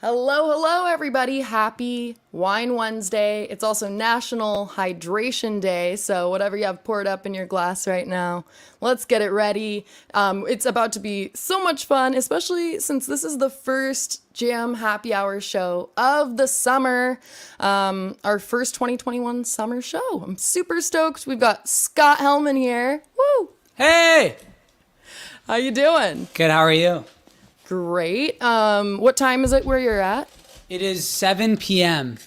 Hello, hello, everybody. Happy Wine Wednesday. It's also National Hydration Day, so whatever you have poured up in your glass right now, let's get it ready. It's about to be so much fun, especially since this is the first Jam Happy Hour show of the summer, our first 2021 summer show. I'm super stoked. We've got Scott Helman here. Woo! Hey! How you doing? Good, how are you? Great. What time is it where you're at? It is 7 p.m.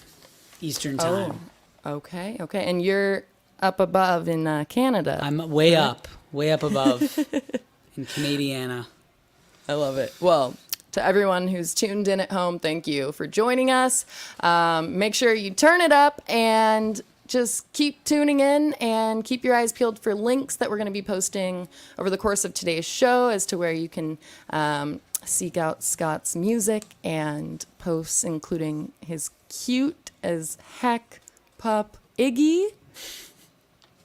Eastern time. Oh, okay. And you're up above in Canada. I'm way up above in Canadiana. I love it. Well, to everyone who's tuned in at home, thank you for joining us. Make sure you turn it up and just keep tuning in and keep your eyes peeled for links that we're going to be posting over the course of today's show as to where you can seek out Scott's music and posts, including his cute as heck pup, Iggy.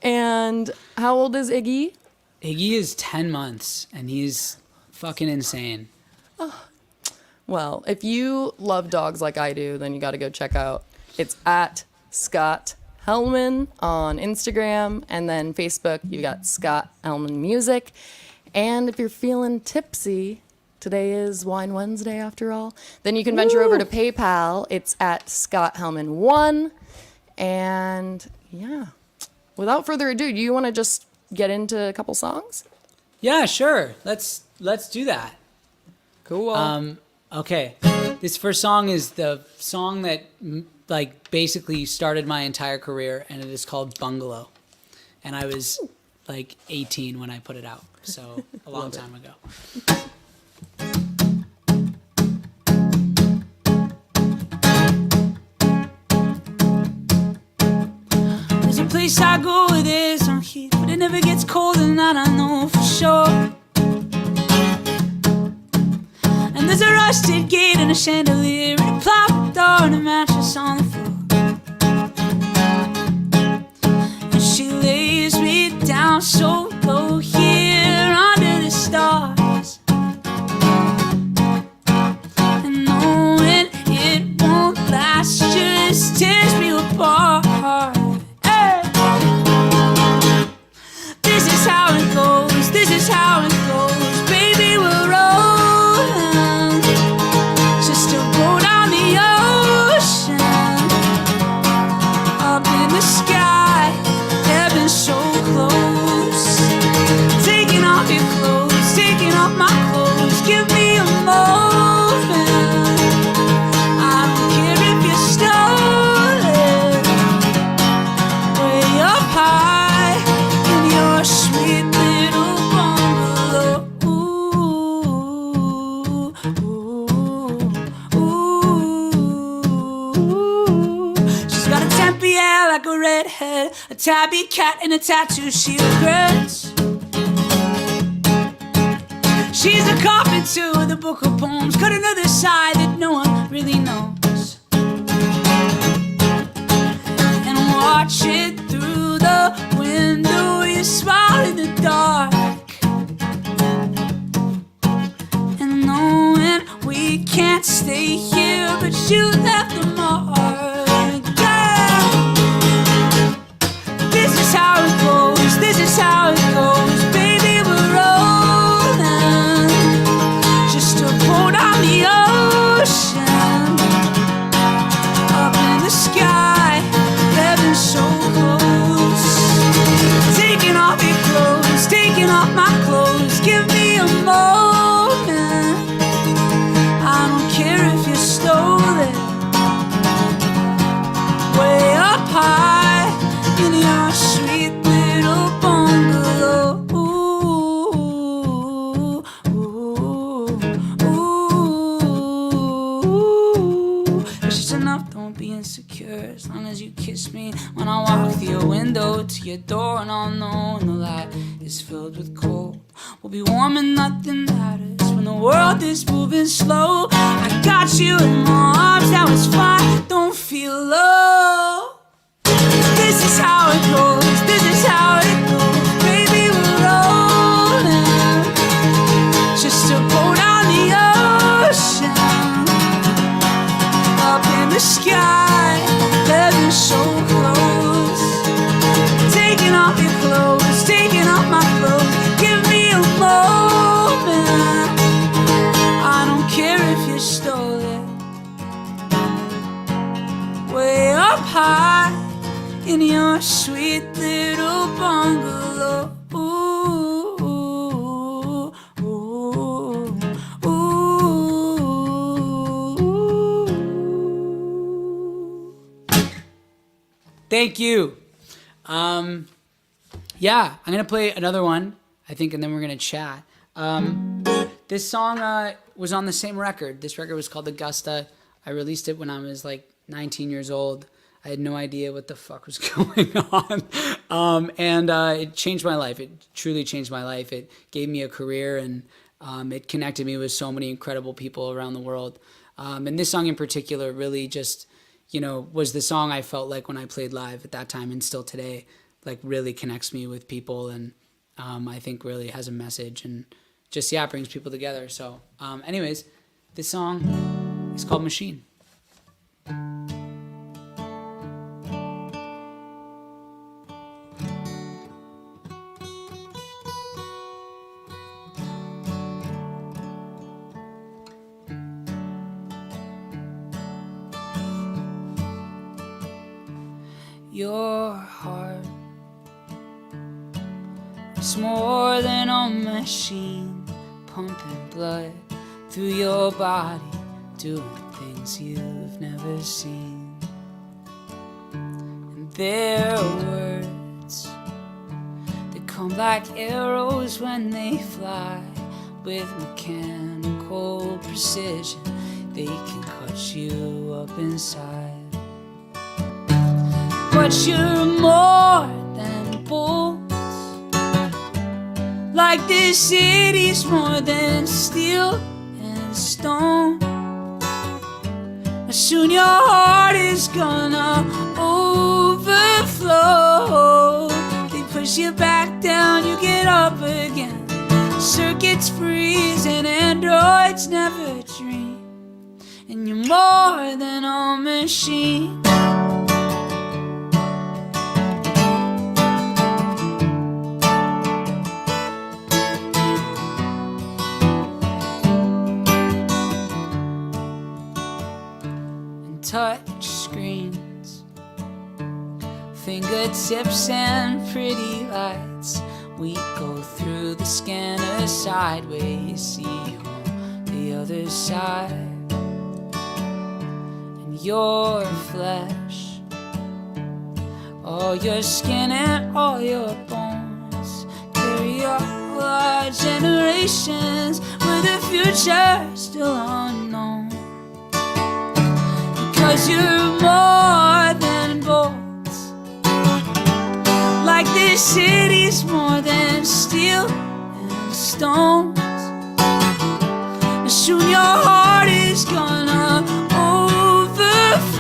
And how old is Iggy? Iggy is 10 months, and he's fucking insane. Oh. Well, if you love dogs like I do, then you got to go check out. It's at Scott Helman on Instagram, and then Facebook, you got Scott Helman Music. And if you're feeling tipsy, today is Wine Wednesday after all, then you can venture over to PayPal. It's at Scott Helman 1. And yeah, without further ado, do you want to just get into a couple songs? Yeah, sure. Let's do that. Cool. Okay. This first song is the song that basically started my entire career, and it is called Bungalow. And I was 18 when I put it out, so a long time ago. There's a place I go where there's some heat, but it never gets cold, and that I know for sure. And there's a rusted gate and a chandelier and a plow door and a mattress on the floor. And she lays me down so low here under the stars, and knowing it won't last just tears me apart. Hey! This is how it goes, this is how it goes, baby, we're rolling just to go down the ocean, up in the sky, heaven so close. Taking off your clothes, taking off my clothes, give me a moment. I don't care if you're stolen, way up high in your sweet little bungalow. She's got a tempy hair like a redhead, a tabby cat and a tattoo she regrets. She's a carpenter with a book of poems, cut another side that no one really knows, and watch it through the window. You smile in the dark, and knowing we can't stay here, but you left the mark. Yeah. This is how it goes, this is how it goes, baby, we're rolling just to pull down the ocean, up in the sky, heaven so close. Taking off your clothes, taking off my clothes, give me a moment. I don't care if you're stolen, way up high in your sweet little bungalow. It's just enough, don't be insecure, as long as you kiss me when I walk through your window to your door, and I'll know when the light is filled with cold. We'll be warm and nothing matters when the world is moving slow. I got you in my arms, now it's fine, don't feel low. This is how it goes, this is how it goes, baby, we're rolling just to go down the ocean, Thank you. Yeah, I'm going to play another one, I think, and then we're going to chat. This song was on the same record. This record was called Augusta. I released it when I was like 19 years old. I had no idea what the fuck was going on. And it changed my life. It truly changed my life. It gave me a career, and it connected me with so many incredible people around the world. And this song in particular really just, was the song I felt like when I played live at that time and still today, like really connects me with people, and I think really has a message and just, brings people together. So anyways, this song is called Machine. Your heart is more than a machine, pumping blood through your body, doing things you've never seen. And there are words that come like arrows when they fly, with mechanical precision. They can cut you up inside. But you're more than bolts, like this city's more than steel and stone. Soon your heart is gonna overflow. They push you back down, you get up again. Circuits freeze and androids never dream. And you're more than a machine. Touch screens, fingertips and pretty lights. We go through the scanner sideways, see on the other side. And your flesh, all your skin and all your bones, carry all our generations with the future still unknown. Cause you're more than bolts, like this city's more than steel and stones. Soon your heart is gonna overflow.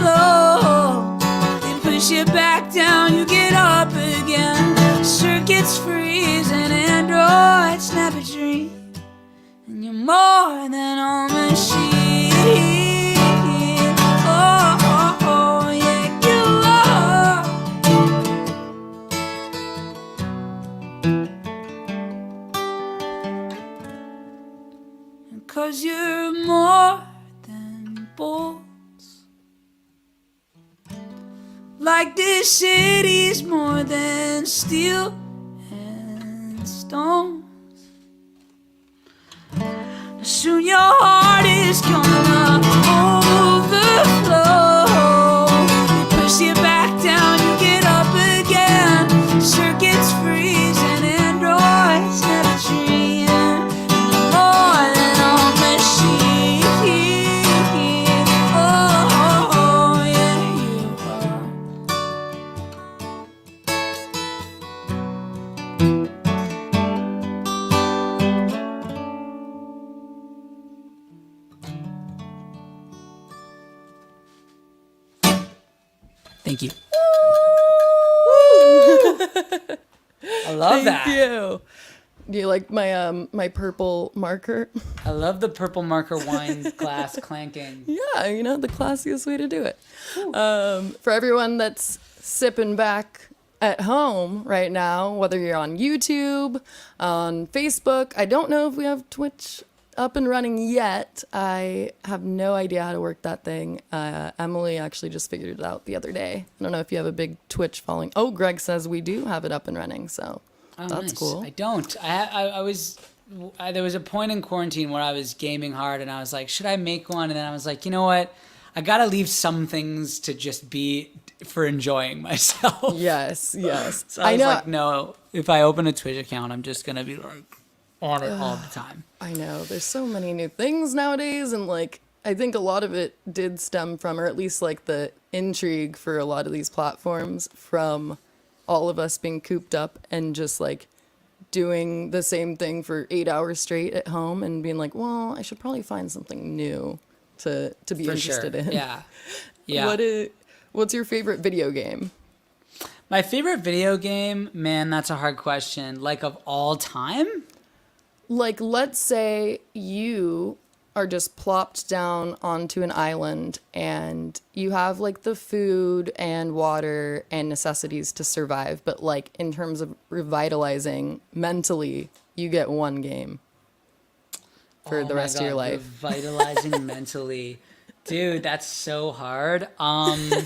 They push you back down, you get up again. Circuits freeze and androids never dream. And you're more than a machine. Cause you're more than bolts, like this city's more than steel and stones. Soon your heart is gonna overflow. They push you back down, you get up again. Circuits freeze and androids never dream. Thank you. I love that. Thank you. Do you like my my purple marker? I love the purple marker wine glass clanking. Yeah, the classiest way to do it. For everyone that's sipping back at home right now, whether you're on YouTube, on Facebook, I don't know if we have Twitch up and running yet. I have no idea how to work that thing. Emily actually just figured it out the other day. I don't know if you have a big Twitch following. Oh, Greg says we do have it up and running, so that's nice. cool. I don't. There was a point in quarantine where I was gaming hard, and I was like, should I make one? And then I was like, you know what? I gotta leave some things to just be for enjoying myself. Yes. So I was know. like, no, if I open a Twitch account, I'm just gonna be like on it all the time. I know. There's so many new things nowadays, and like I think a lot of it did stem from, or at least like the intrigue for a lot of these platforms from all of us being cooped up and just like doing the same thing for 8 hours straight at home and being like, well, I should probably find something new to be For interested sure. in. Yeah. What's your favorite video game? My favorite video game, man, that's a hard question. Like of all time? Like, let's say you are just plopped down onto an island and you have like the food and water and necessities to survive, but like in terms of revitalizing mentally, you get one game for the rest of your life. Revitalizing mentally. Dude, that's so hard. I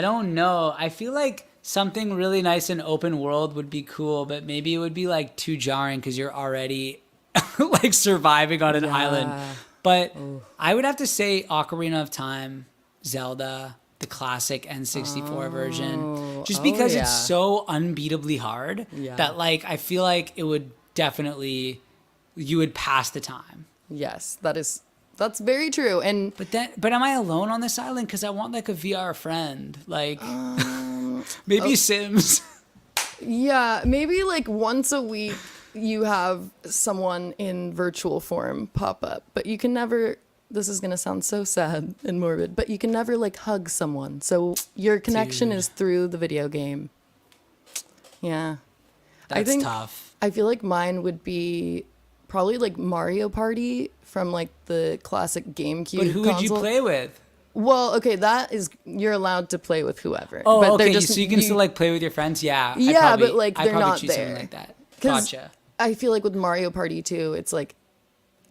don't know. I feel like something really nice and open world would be cool, but maybe it would be like too jarring because you're already like surviving on an island. But I would have to say Ocarina of Time, Zelda, the classic N64 version, just because it's so unbeatably hard that like I feel like it would definitely, you would pass the time. Yes, that's very true. And But am I alone on this island? Because I want like a VR friend, like maybe Sims. yeah, maybe like once a week you have someone in virtual form pop up, but you can never, this is going to sound so sad and morbid, but you can never like hug someone. So your connection is through the video game. Yeah. That's tough. I feel like mine would be probably like Mario Party from like the classic GameCube But who would you play with? Well, okay, that is, you're allowed to play with whoever. Oh, but okay, so you can still like play with your friends? Yeah. Yeah, but like I'd they're probably not choose there. something like that. 'Cause Gotcha. I feel like with Mario Party too, it's like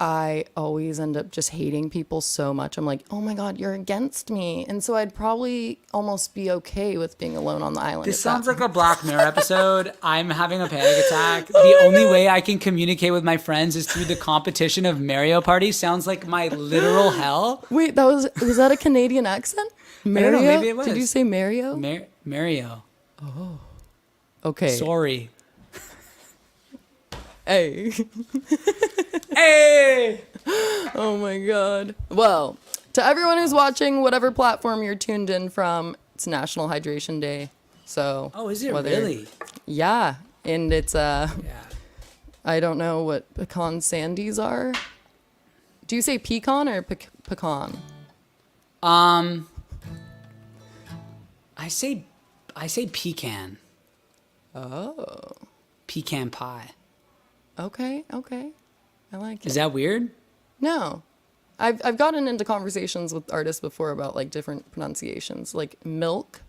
I always end up just hating people so much. I'm like, oh my God, you're against me. And so I'd probably almost be okay with being alone on the island. This sounds like a Black Mirror episode. I'm having a panic attack. The only way I can communicate with my friends is through the competition of Mario Party. Sounds like my literal hell. Wait, was that a Canadian accent? Mario? don't know, maybe it was. Did you say Mario? Mario. Okay. Sorry. Hey. Hey! Oh my God. Well, to everyone who's watching, whatever platform you're tuned in from, it's National Hydration Day. So. Oh, is it really? Yeah. And it's, Yeah. I don't know what pecan sandies are. Do you say pecan or pecan? I say pecan. Oh. Pecan pie. Okay. I like it. Is that weird? No. I've gotten into conversations with artists before about like different pronunciations, like milk.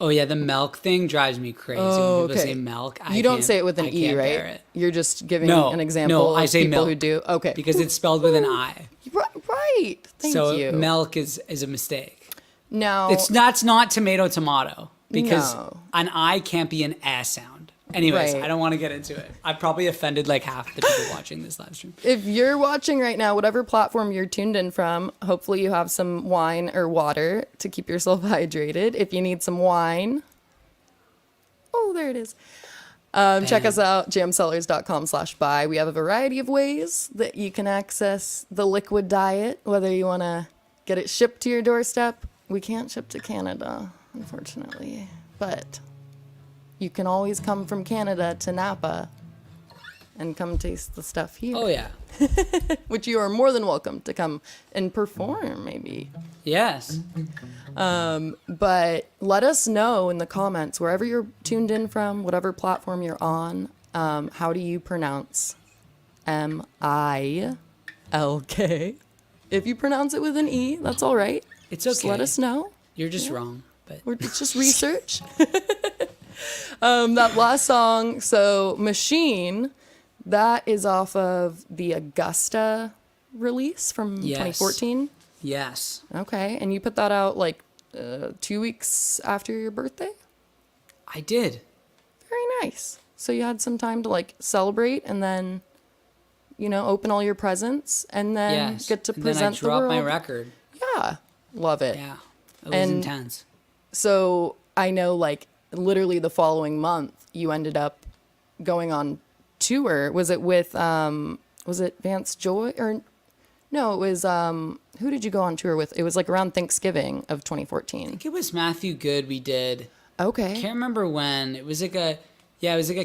Oh yeah, the milk thing drives me crazy. Oh, When people okay. say milk, You don't say it with an I E, can't bear right? it. You're just giving No, an example no, I of say people milk who do. Okay. Because it's spelled with an I. Right. Thank So you. milk is a mistake. Now, That's not tomato because No. an I can't be an S sound. Anyways, Right. I don't want to get into it. I've probably offended like half the people watching this live stream. if you're watching right now, whatever platform you're tuned in from, hopefully you have some wine or water to keep yourself hydrated. If you need some wine, oh, there it is. Check us out, jamsellers.com/buy. We have a variety of ways that you can access the liquid diet, whether you want to get it shipped to your doorstep. We can't ship to Canada, unfortunately, but you can always come from Canada to Napa and come taste the stuff here. Oh yeah. Which you are more than welcome to come and perform, maybe. Yes. But let us know in the comments, wherever you're tuned in from, whatever platform you're on, how do you pronounce MILK? If you pronounce it with an E, that's all right. It's okay. Just let us know. You're just wrong, but It's just research. That last song, so Machine, that is off of the Augusta release from Yes. 2014. yes. Okay, and you put that out like 2 weeks after your birthday? I did. Very nice. So you had some time to like celebrate and then, open all your presents and then Yes. get to And present then I dropped the my world. record. Yeah. Love it. Yeah, it was And intense. so I know, like, literally the following month, you ended up going on tour. Was it with, was it Vance Joy? Or no, it was, who did you go on tour with? It was like around Thanksgiving of 2014. I think it was Matthew Good we did. Okay. I can't remember when. It was like a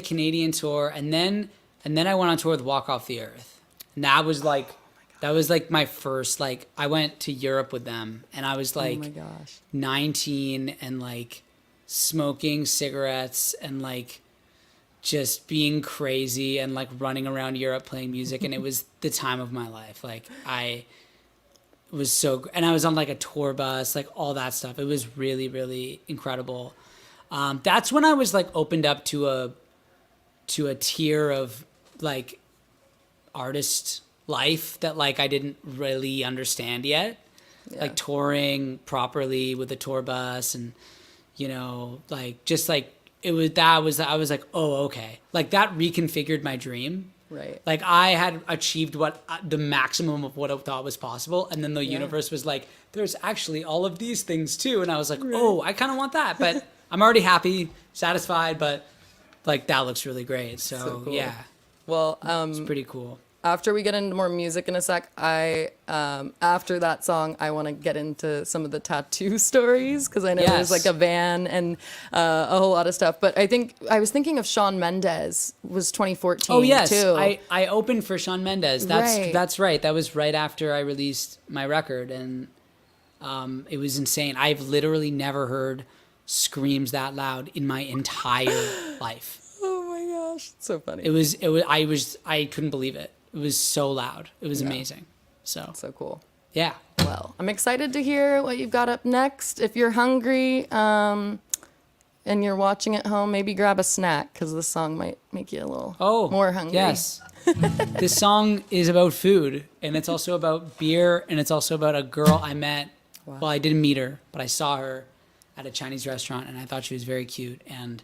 Canadian tour, and then I went on tour with Walk Off the Earth. And that was like my first, like, I went to Europe with them, and I was like, oh my gosh, 19 and like smoking cigarettes and like just being crazy and like running around Europe playing music, and it was the time of my life. Like, I was so, and I was on like a tour bus, like all that stuff. It was really, really incredible. That's when I was like opened up to a tier of like artist life that like I didn't really understand yet. Yeah. Like touring properly with a tour bus, and like just like I was like, oh, okay. Like that reconfigured my dream. right. Like I had achieved the maximum of what I thought was possible, and then the universe was like, there's actually all of these things too, and I was like, oh, I kind of want that, but I'm already happy, satisfied, but like that looks really great. So cool. yeah, Well, it's pretty cool. after we get into more music in a sec, after that song, I want to get into some of the tattoo stories, because I know there's like a van and a whole lot of stuff. But I was thinking of Shawn Mendes was 2014. Oh yes, too. I opened for Shawn Mendes. That's right. That was right after I released my record, and it was insane. I've literally never heard screams that loud in my entire life. Oh my gosh, it's so funny. I couldn't believe it. It was so loud. It was amazing. So cool. yeah. Well, I'm excited to hear what you've got up next. If you're hungry and you're watching at home, maybe grab a snack, because this song might make you a little more hungry. Yes. This song is about food, and it's also about beer, and it's also about a girl I met. Wow. Well, I didn't meet her, but I saw her at a Chinese restaurant, and I thought she was very cute, and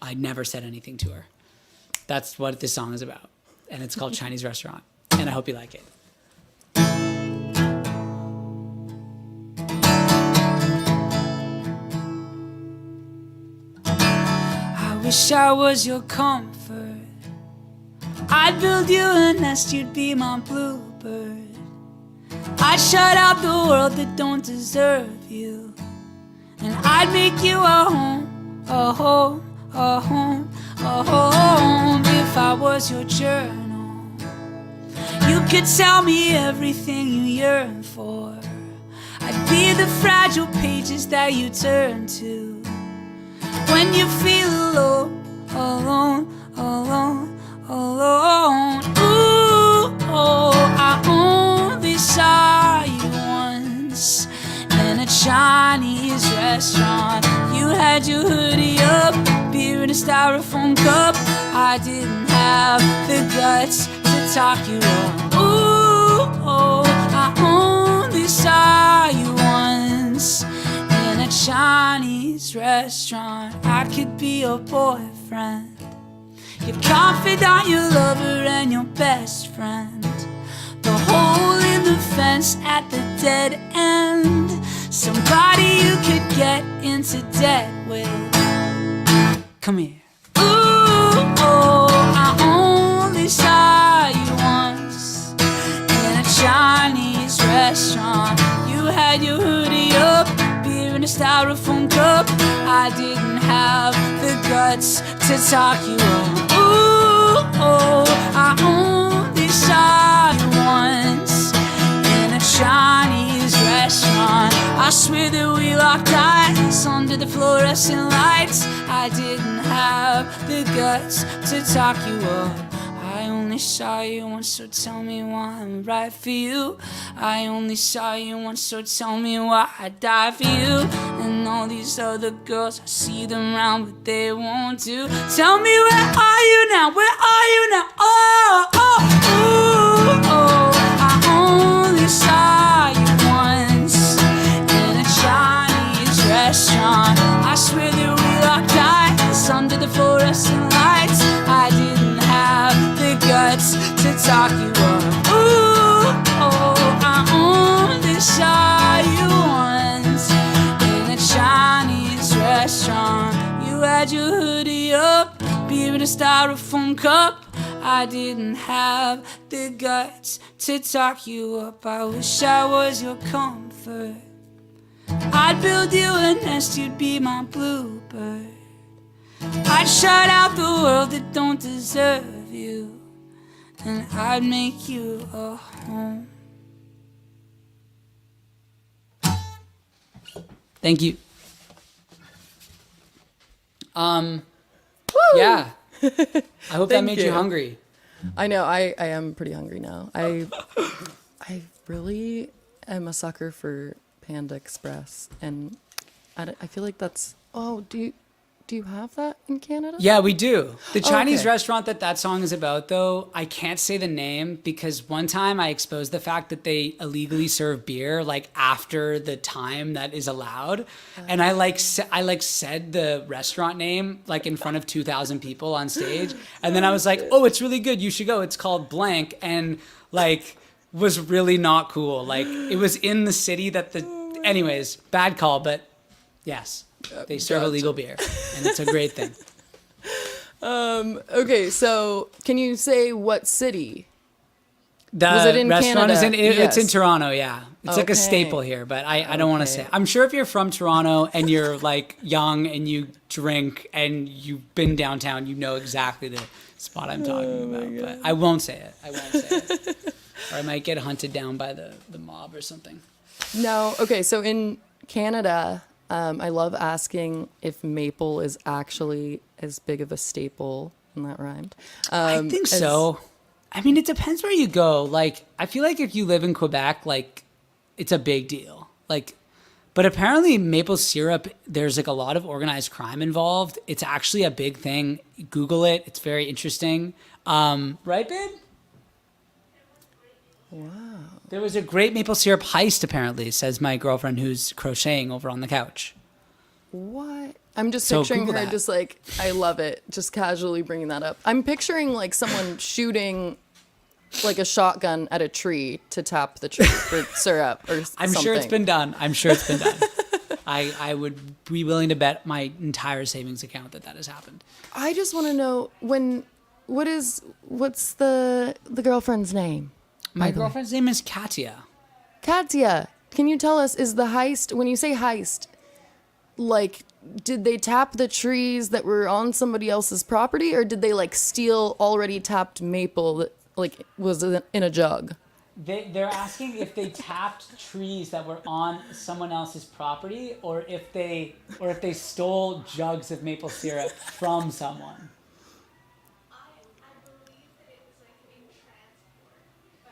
I never said anything to her. That's what this song is about, and it's called Chinese Restaurant, and I hope you like it. I wish I was your comfort. I'd build you a nest, you'd be my bluebird. I'd shut out the world that don't deserve you, and I'd make you a home, a home, a home, a home. If I was your journal, you could tell me everything you yearn for. I'd be the fragile pages that you turn to when you feel alone, alone, alone, alone. Ooh, oh, I only saw you once in a Chinese restaurant. You had your hoodie up, beer in a styrofoam cup. I didn't have the guts to talk you up. Ooh, oh, I only saw you once in a Chinese restaurant. I could be your boyfriend, your confidant, your lover, and your best friend. The hole in the fence at the dead end, somebody you could get into debt with. Come here. Ooh, oh, I only saw you once in a Chinese restaurant. You had your hoodie up, beer in a styrofoam cup. I didn't have the guts to talk you up. Ooh, oh, I only saw you once in a Chinese restaurant. I swear that we locked eyes under the fluorescent lights. I didn't have the guts to talk you up. I only saw you once, so tell me why I'm right for you. I only saw you once, so tell me why I'd die for you. And all these other girls, I see them round, but they won't do. Tell me, where are you now? Where are you now? Oh, oh, ooh, oh, I only saw you once in a Chinese restaurant. I swear that we locked eyes under the fluorescent lights. I didn't have the guts to talk you up. Ooh, oh, I only saw you had your hoodie up, beer in a styrofoam cup. I didn't have the guts to talk you up. I wish I was your comfort. I'd build you a nest, you'd be my bluebird. I'd shut out the world that don't deserve you, and I'd make you a home. Thank you. Yeah. I hope that made you hungry. I know. I am pretty hungry now. I really am a sucker for Panda Express, and I feel like that's. Oh, do you have that in Canada? Yeah, we do. The Chinese okay. restaurant that song is about, though, I can't say the name because one time I exposed the fact that they illegally serve beer like after the time that is allowed, and I said the restaurant name like in front of 2,000 people on stage, and then I was like, oh, it's really good, you should go. It's called blank, and like was really not cool. Like it was in the city that anyways, bad call, but yes. They serve illegal beer, and it's a great thing. Okay, so can you say what city? The Was it in restaurant Canada? It's in Yes. Toronto, yeah. It's like a Okay. staple here, but I don't want to say. I'm sure if you're from Toronto and you're like young and you drink and you've been downtown, you know exactly the spot I'm talking about. But I won't say it. Or I might get hunted down by the mob or something. No. Okay, so in Canada, I love asking if maple is actually as big of a staple, and that rhymed. I think so. I mean, it depends where you go. Like, I feel like if you live in Quebec, like, it's a big deal. Like, but apparently maple syrup, there's like a lot of organized crime involved. It's actually a big thing. Google it. It's very interesting. Right, babe? Wow. There was a great maple syrup heist, apparently, says my girlfriend who's crocheting over on the couch. What? I'm just So picturing Google her that. just like, I love it, just casually bringing that up. I'm picturing like someone shooting like a shotgun at a tree to tap the tree for syrup or something. I'm sure it's been done. I would be willing to bet my entire savings account that has happened. I just want to know what's the girlfriend's name? My girlfriend's name is Katya. Katya, can you tell us, is the heist, when you say heist, like, did they tap the trees that were on somebody else's property, or did they like steal already tapped maple that like was in a jug? They're asking if they tapped trees that were on someone else's property, or if they stole jugs of maple syrup from someone.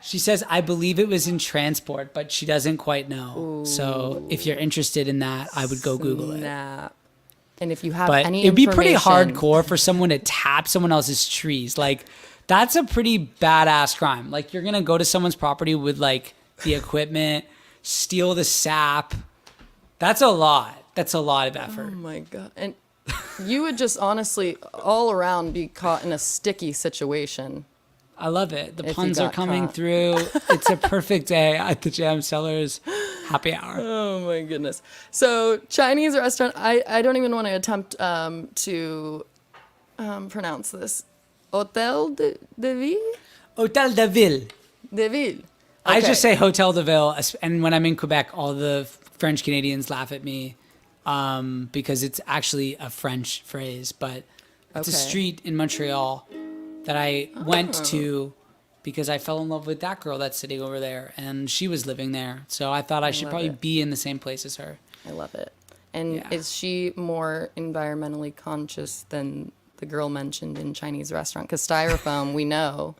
She says, I believe it was in transport, but she doesn't quite know. Ooh. So if you're interested in that, I would go Google it. Snap. And if you have But any it'd be pretty information- hardcore for someone to tap someone else's trees. Like, that's a pretty badass crime. Like, you're going to go to someone's property with, like, the equipment, steal the sap. That's a lot. That's a lot of effort. Oh, my God. And you would just honestly, all around, be caught in a sticky situation. I love it. The If puns you are got coming caught. through. It's a perfect day at the Jam Cellars happy hour. Oh my goodness. So Chinese restaurant, I don't even want to attempt to pronounce this. Hotel de Ville? Hotel de Ville. De Ville. I Okay. just say Hotel de Ville, and when I'm in Quebec, all the French Canadians laugh at me because it's actually a French phrase, but it's a Okay. street in Montreal that I went to because I fell in love with that girl that's sitting over there, and she was living there. So I thought I should love probably it. be in the same place as her. I love it. And Yeah. is she more environmentally conscious than the girl mentioned in Chinese restaurant? Because styrofoam, we know,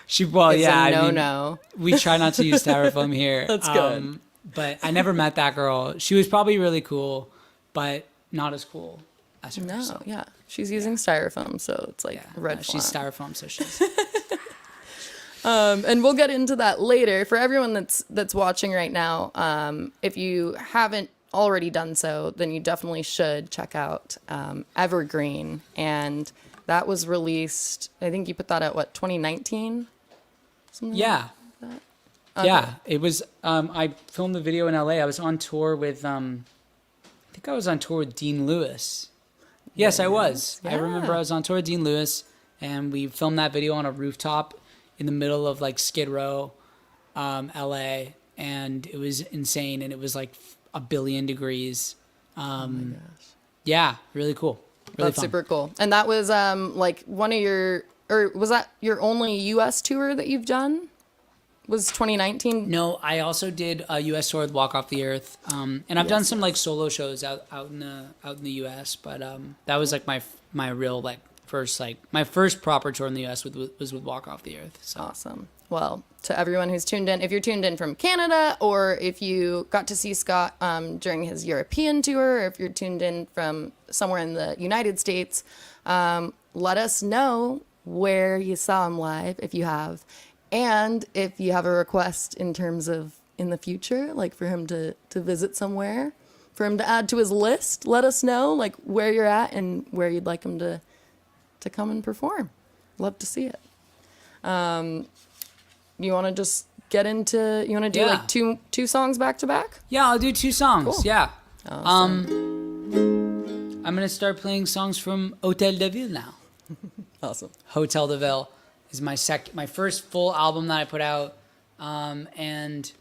She, well, is yeah, a I mean, no-no. we try not to use styrofoam here. That's good. But I never met that girl. She was probably really cool, but not as cool as her. No, so, yeah. She's using styrofoam, so it's like yeah. red She's flag. styrofoam, so she's... And we'll get into that later. For everyone that's watching right now, if you haven't already done so, then you definitely should check out Evergreen. And that was released, I think you put that at, what, 2019? Yeah. Okay. Yeah, it was, I filmed the video in LA. I was on tour with, I think I was on tour with Dean Lewis. Yes, I was. I Yeah. remember I was on tour with Dean Lewis, and we filmed that video on a rooftop in the middle of like Skid Row, LA, and it was insane. And it was like 1,000,000,000 degrees. Oh my gosh. Yeah, really cool. Really That's fun. super cool. And that was like one of your, or was that your only U.S. tour that you've done? Was 2019? No, I also did a U.S. tour with Walk Off the Earth, and I've done some like solo shows out in the U.S. But that was like my real like first like my first proper tour in the U.S. was with Walk Off the Earth. So. Awesome. Well, to everyone who's tuned in, if you're tuned in from Canada, or if you got to see Scott during his European tour, or if you're tuned in from somewhere in the United States, let us know where you saw him live, if you have. And if you have a request in terms of in the future, like for him to visit somewhere, for him to add to his list, let us know like where you're at and where you'd like him to come and perform. Love to see it. You want to just get into, you want to do like two songs back to back? Yeah, I'll do 2 songs. Cool. Yeah. Awesome. I'm going to start playing songs from Hotel de Ville now. Awesome. Hotel de Ville is my first full album that I put out. And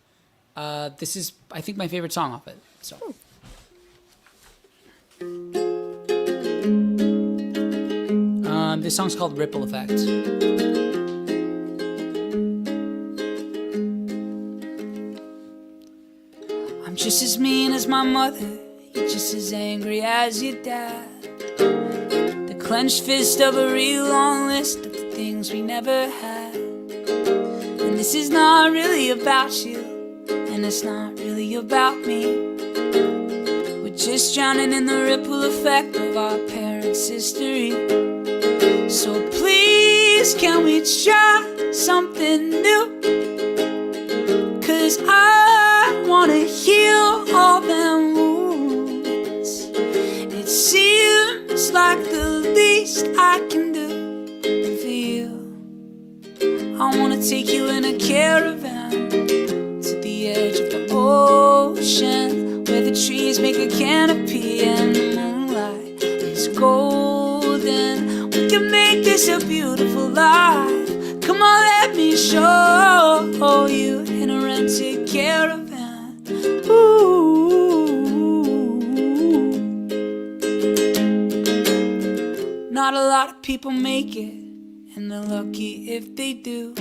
this is, I think, my favorite song off it. So. This song's called Ripple Effect. I'm just as mean as my mother, you're just as angry as your dad. The clenched fist of a real long list of the things we never had. And this is not really about you, and it's not really about me. We're just drowning in the ripple effect of our parents' history. So please, can we try something new? 'Cause I wanna heal all them wounds. It seems like the least I can do for you. I wanna take you in a caravan to the edge of the ocean, where the trees make a canopy and the moonlight is golden. We can make this a beautiful life. Come on, let me show you in a rented caravan. Ooh. Not a lot of people make it, and they're lucky if they do.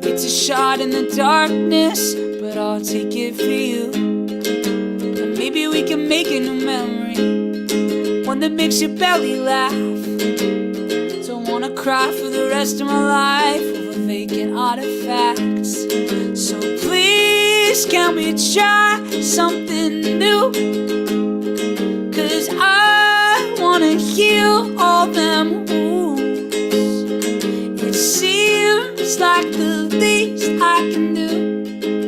It's a shot in the darkness, but I'll take it for you. And maybe we can make a new memory, one that makes your belly laugh. Don't wanna cry for the rest of my life over vacant artifacts. So please, can we try something new? 'Cause I wanna heal all them wounds. It seems like the least I can do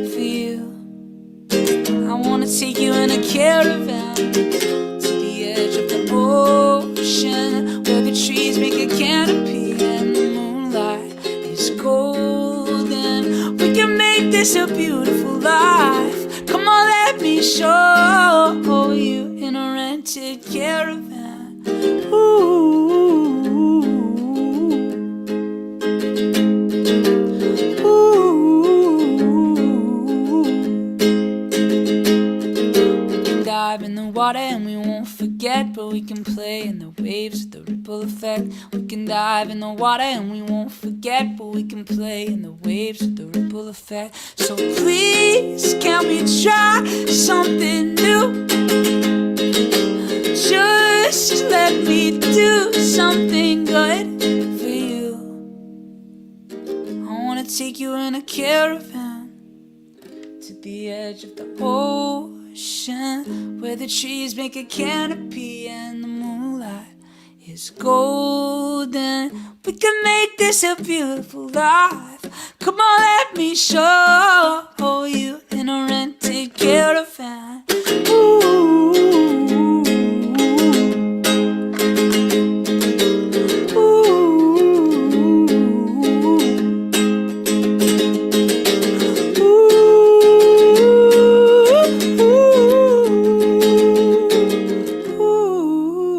for you. I wanna take you in a caravan to the edge of the ocean, where the trees make a canopy and the moonlight is golden. We can make this a beautiful life. Come on, let me show you in a rented caravan. Ooh. Dive in the water and we won't forget, but we can play in the waves with the ripple effect. We can dive in the water and we won't forget, but we can play in the waves with the ripple effect. So please, can we try something new? Just let me do something good for you. I wanna take you in a caravan to the edge of the ocean, where the trees make a canopy and the moonlight is golden. We can make this a beautiful life. Come on, let me show you in a rented caravan. Ooh. Ooh.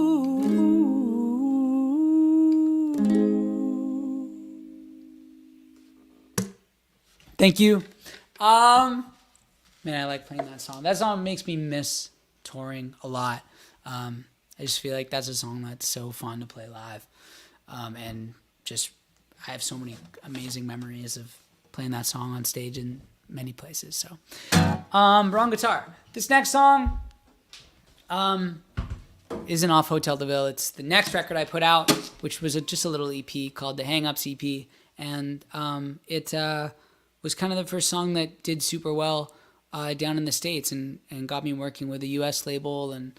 Thank you. Man, I like playing that song. That song makes me miss touring a lot. I just feel like that's a song that's so fun to play live. And just, I have so many amazing memories of playing that song on stage in many places. So, wrong guitar. This next song isn't off Hotel de Ville. It's the next record I put out, which was just a little EP called the Hang Ups EP. And it was kind of the first song that did super well down in the States and got me working with a US label and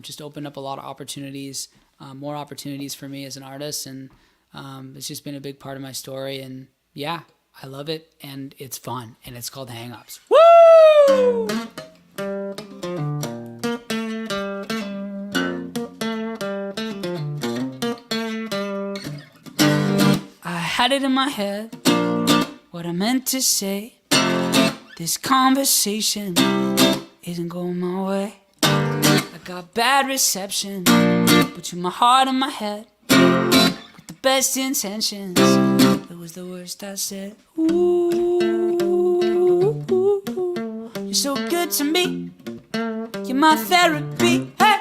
just opened up a lot of opportunities, more opportunities for me as an artist. And it's just been a big part of my story. And yeah, I love it. And it's fun. And it's called Hang Ups. Woo! I had it in my head, what I meant to say. This conversation isn't going my way. I got bad reception between my heart and my head. With the best intentions, it was the worst I said. Ooh, you're so good to me. You're my therapy. Hey,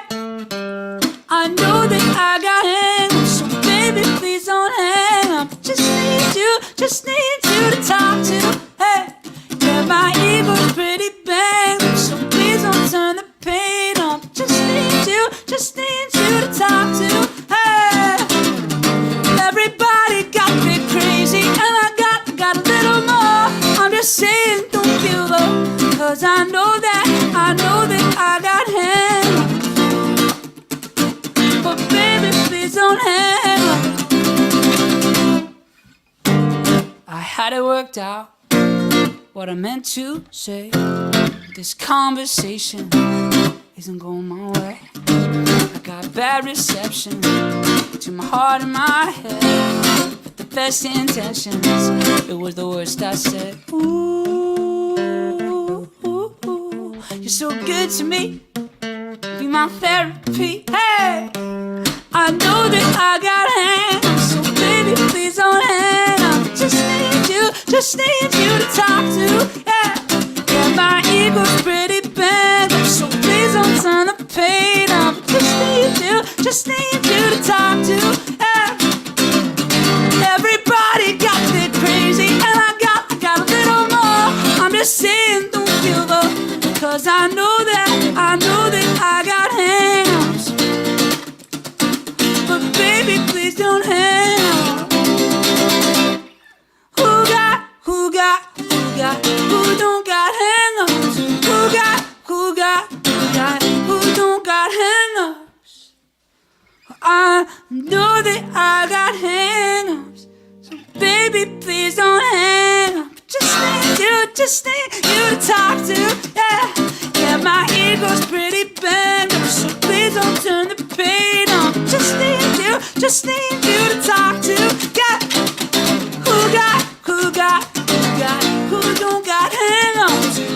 I know that I got hangups, so baby, please don't hang up. Just need you to talk to. Hey. Yeah, my ego's pretty bang, so please don't turn the pain up. Just need you to talk to. Hey, everybody got me crazy, and I got a little more. I'm just saying, don't feel low, 'cause I know that I got hands. But baby, please don't hang up. I had it worked out, what I meant to say. This conversation isn't going my way. I got bad reception to my heart and my head. With the best intentions, it was the worst I said. Ooh, you're so good to me. Be my therapy. Hey, I know that I got hands, so baby, please don't hang up. Just need you to talk to. Yeah, yeah, my ego's pretty bad, so please don't turn the pain up. Just need you to talk to. Yeah, everybody got me crazy, and I got a little more. I'm just saying, don't feel low, 'cause I know that I got hangups. But baby, please don't hang up. Who don't got hang-ups? Who don't got hang-ups? I know that I got hang-ups, so baby, please don't hang up. Just need you to talk to. Yeah, yeah, my ego's pretty bad, so please don't turn the pain on. Just need you to talk to. Yeah, who don't got hang-ups? Who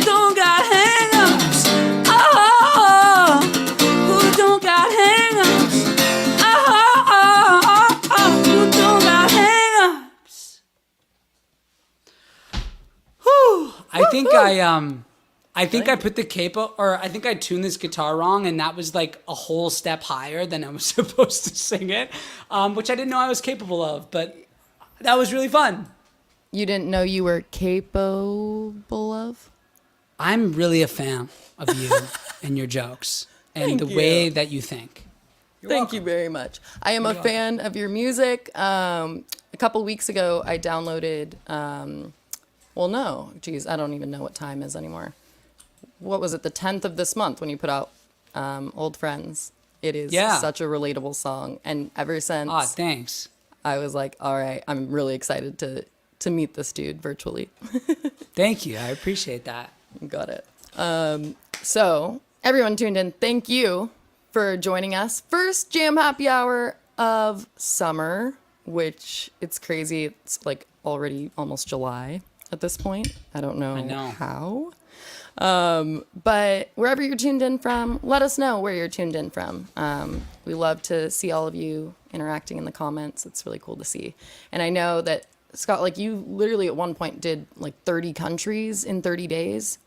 don't got hang-ups? Oh, who don't got hang-ups? Oh, who don't got hang-ups? Whew. I think I put the capo, or I think I tuned this guitar wrong, and that was like a whole step higher than I was supposed to sing it, which I didn't know I was capable of, but that was really fun. You didn't know you were capable of? I'm really a fan of you and your jokes and the way that you think. Thank you very much. I am a fan of your music. A couple weeks ago, I downloaded, I don't even know what time is anymore. What was it, the 10th of this month when you put out Old Friends? It is such a relatable song. And ever since... Ah, thanks. I was like, all right, I'm really excited to meet this dude virtually. Thank you. I appreciate that. Got it. So everyone tuned in, thank you for joining us. First Jam Happy Hour of summer, which it's crazy. It's like already almost July at this point. I don't know how. But wherever you're tuned in from, let us know where you're tuned in from. We love to see all of you interacting in the comments. It's really cool to see. And I know that, Scott, like you literally at one point did like 30 countries in 30 days.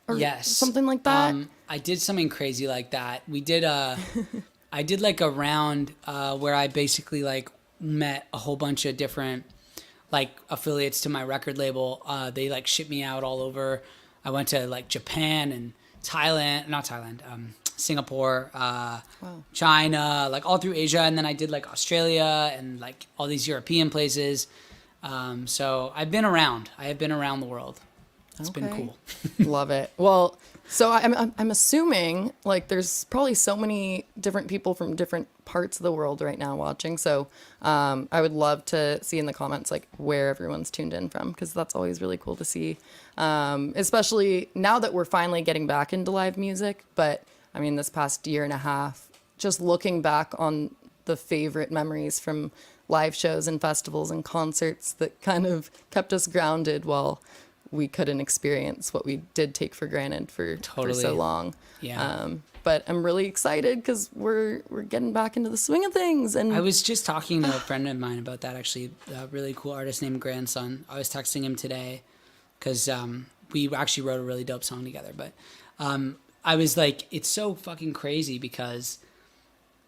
Or yes. something like that. I did something crazy like that. We did I did like a round where I basically like met a whole bunch of different like affiliates to my record label. They like shipped me out all over. I went to like Japan and Singapore, China, like all through Asia. And then I did like Australia and like all these European places. So I've been around. I have been around the world. It's been cool. Love it. Well, so I'm assuming like there's probably so many different people from different parts of the world right now watching. So I would love to see in the comments like where everyone's tuned in from, because that's always really cool to see, especially now that we're finally getting back into live music. But I mean, this past year and a half, just looking back on the favorite memories from live shows and festivals and concerts that kind of kept us grounded while we couldn't experience what we did take for granted for so long. Yeah. But I'm really excited because we're getting back into the swing of things. And I was just talking to a friend of mine about that, actually, a really cool artist named Grandson. I was texting him today because we actually wrote a really dope song together. But I was like, it's so fucking crazy because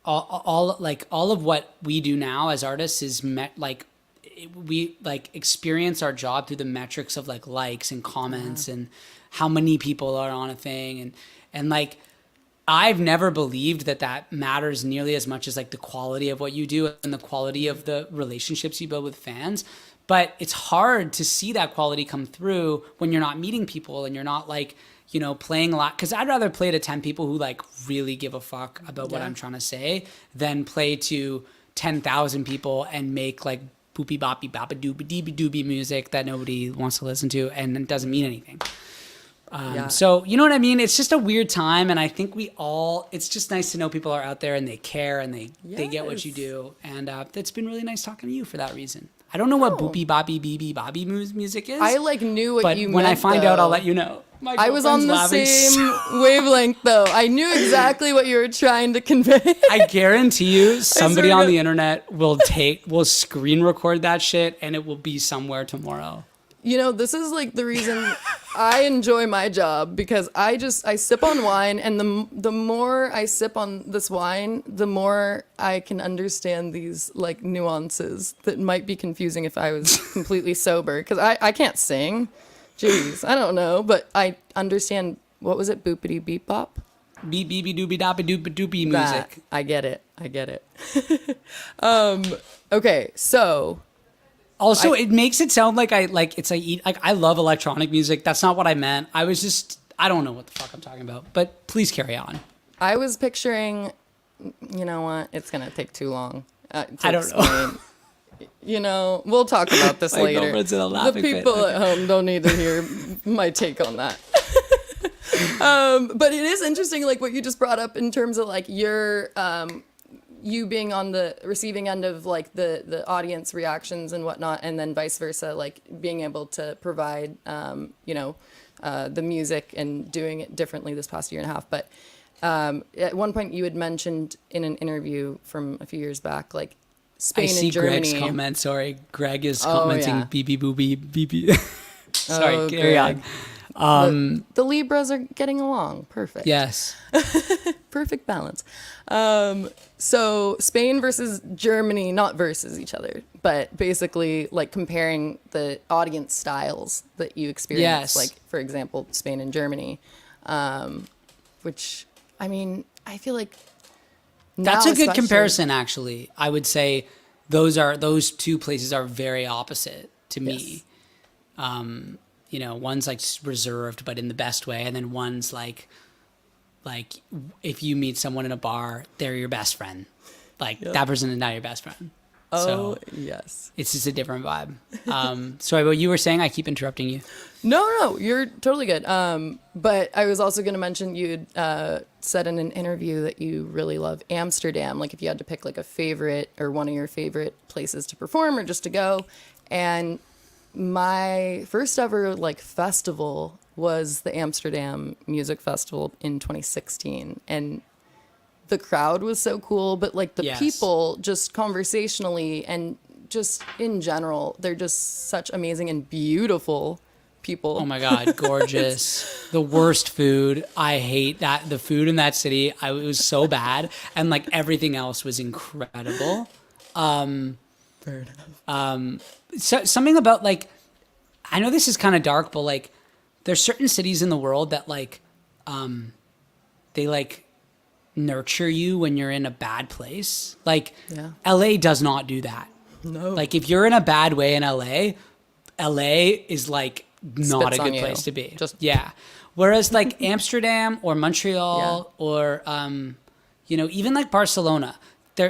all of what we do now as artists is we like experience our job through the metrics of like likes and comments and how many people are on a thing. And like, I've never believed that matters nearly as much as like the quality of what you do and the quality of the relationships you build with fans. But it's hard to see that quality come through when you're not meeting people and you're not like, you know, playing a lot. Cause I'd rather play to 10 people who like really give a fuck about what I'm trying to say than play to 10,000 people and make like boopy boppy boppa doobie deebie doobie music that nobody wants to listen to and it doesn't mean anything. So you know what I mean? It's just a weird time, and I think it's just nice to know people are out there and they care and they get what you do. And it's been really nice talking to you for that reason. I don't know what boopy boppy beeby bobby music is. I like knew what you meant. But when I find out, I'll let you know. I was on the same wavelength though. I knew exactly what you were trying to convey. I guarantee you somebody on the internet will screen record that shit and it will be somewhere tomorrow. You know, this is like the reason I enjoy my job, because I sip on wine, and the more I sip on this wine, the more I can understand these like nuances that might be confusing if I was completely sober, because I can't sing. Jeez, I don't know, but I understand. What was it? Boopity beep bop? Beep beepy doopy doppy doopy doopy music. I get it. Okay, so. Also, it makes it sound like I love electronic music. That's not what I meant. I don't know what the fuck I'm talking about, but please carry on. I was picturing, you know what? It's going to take too long. I don't know. You know, we'll talk about this later. The people at home don't need to hear my take on that. But it is interesting, like what you just brought up in terms of like your, you being on the receiving end of like the audience reactions and whatnot, and then vice versa, like being able to provide, the music and doing it differently this past year and a half. But at one point you had mentioned in an interview from a few years back, like Spain and Germany. I see Greg's comment. Sorry, Greg is commenting BB booby BB. Sorry, carry on. The Libras are getting along. Perfect. Yes. Perfect balance. So Spain versus Germany, not versus each other, but basically like comparing the audience styles that you experience. Yes. Like, for example, Spain and Germany, which, I mean, I feel like that's a good comparison, actually. I would say those two places are very opposite to me. You know, one's like reserved, but in the best way. And then one's like if you meet someone in a bar, they're your best friend. Like that person is now your best friend. Oh, so yes. It's just a different vibe. Sorry, what you were saying, I keep interrupting you. No, you're totally good. But I was also going to mention you'd said in an interview that you really love Amsterdam. Like if you had to pick like a favorite or one of your favorite places to perform or just to go. And my first ever like festival was the Amsterdam Music Festival in 2016. And the crowd was so cool, but like the Yes. people just conversationally and just in general, they're just such amazing and beautiful people. Oh my God, gorgeous. The worst food. I hate that. The food in that city, it was so bad. And like everything else was incredible. Fair enough. So something about like, I know this is kind of dark, but like there's certain cities in the world that like, they like nurture you when you're in a bad place. Like Yeah. LA does not do that. No. Like if you're in a bad way in LA is like not Spits a on good you. place to be. Just- yeah. Whereas like Amsterdam or Montreal or even like Barcelona,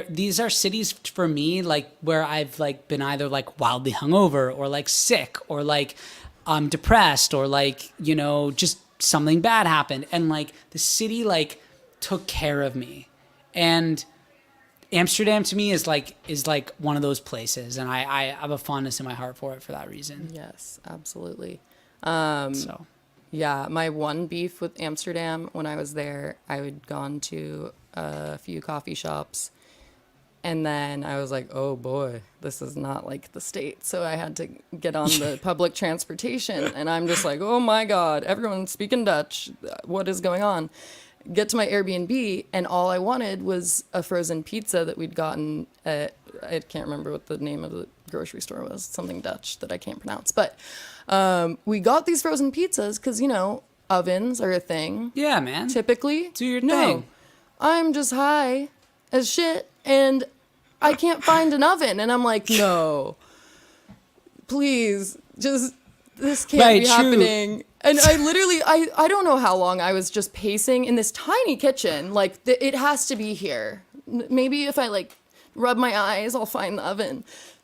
these are cities for me like where I've like been either like wildly hungover or like sick or like depressed or like just something bad happened, and like the city like took care of me. And Amsterdam to me is like one of those places, and I have a fondness in my heart for it for that reason. Yes, absolutely. So Yeah, my one beef with Amsterdam when I was there, I had gone to a few coffee shops, and then I was like, oh boy, this is not like the States. So I had to get on the public transportation, and I'm just like, oh my God, everyone's speaking Dutch. What is going on? Get to my Airbnb, and all I wanted was a frozen pizza that we'd gotten at, I can't remember what the name of the grocery store was, something Dutch that I can't pronounce. But we got these frozen pizzas because, ovens are a thing. yeah, man. Typically. Do your No, thing. I'm just high as shit, and I can't find an oven. And I'm like, no, please, just, this can't Right, be true. happening. And I literally, I don't know how long I was just pacing in this tiny kitchen. Like, it has to be here. Maybe if I, like, rub my eyes, I'll find the oven.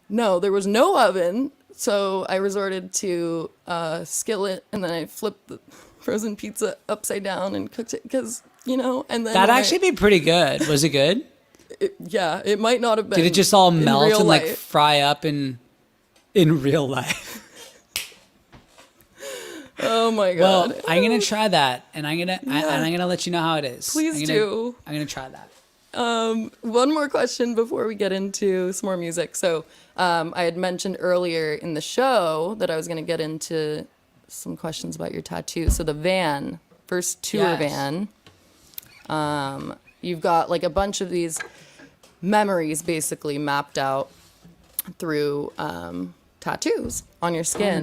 No, there was no oven. So I resorted to a skillet, and then I flipped the frozen pizza upside down and cooked it because, and then... That'd when actually be pretty good. Was it good? yeah, it might not have been. Did it just all in melt real and like life. fry up in real life? Oh my Well, God. I'm gonna try that, and I'm gonna let you know how it is. Please do. I'm gonna try that. One more question before we get into some more music. So I had mentioned earlier in the show that I was going to get into some questions about your tattoo. So the van, first tour Yes. van, you've got like a bunch of these memories basically mapped out through tattoos on your skin.